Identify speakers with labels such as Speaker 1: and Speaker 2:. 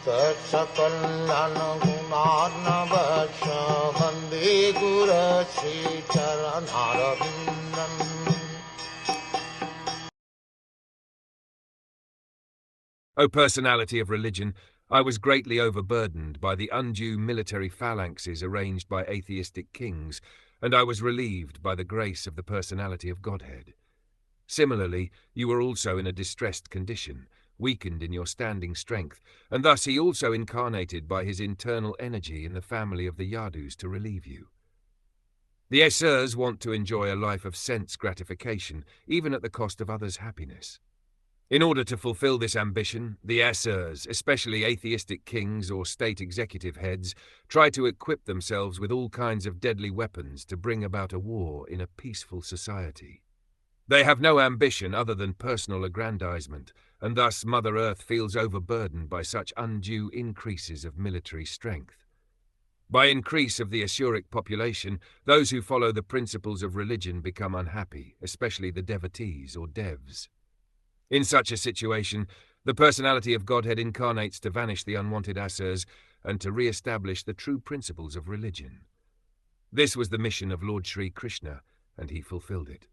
Speaker 1: Sakal Gunarnavasha Vande Guru Sri Charanaravindan.
Speaker 2: O personality of religion, I was greatly overburdened by the undue military phalanxes arranged by atheistic kings, and I was relieved by the grace of the personality of Godhead. Similarly, you were also in a distressed condition, weakened in your standing strength, and thus he also incarnated by his internal energy in the family of the Yadus to relieve you. The Asurs want to enjoy a life of sense gratification, even at the cost of others' happiness. In order to fulfill this ambition, the Asurs, especially atheistic kings or state executive heads, try to equip themselves with all kinds of deadly weapons to bring about a war in a peaceful society. They have no ambition other than personal aggrandizement, and thus Mother Earth feels overburdened by such undue increases of military strength. By increase of the Asuric population, those who follow the principles of religion become unhappy, especially the devotees or devs. In such a situation, the personality of Godhead incarnates to vanish the unwanted Asurs and to re-establish the true principles of religion. This was the mission of Lord Sri Krishna, and he fulfilled it.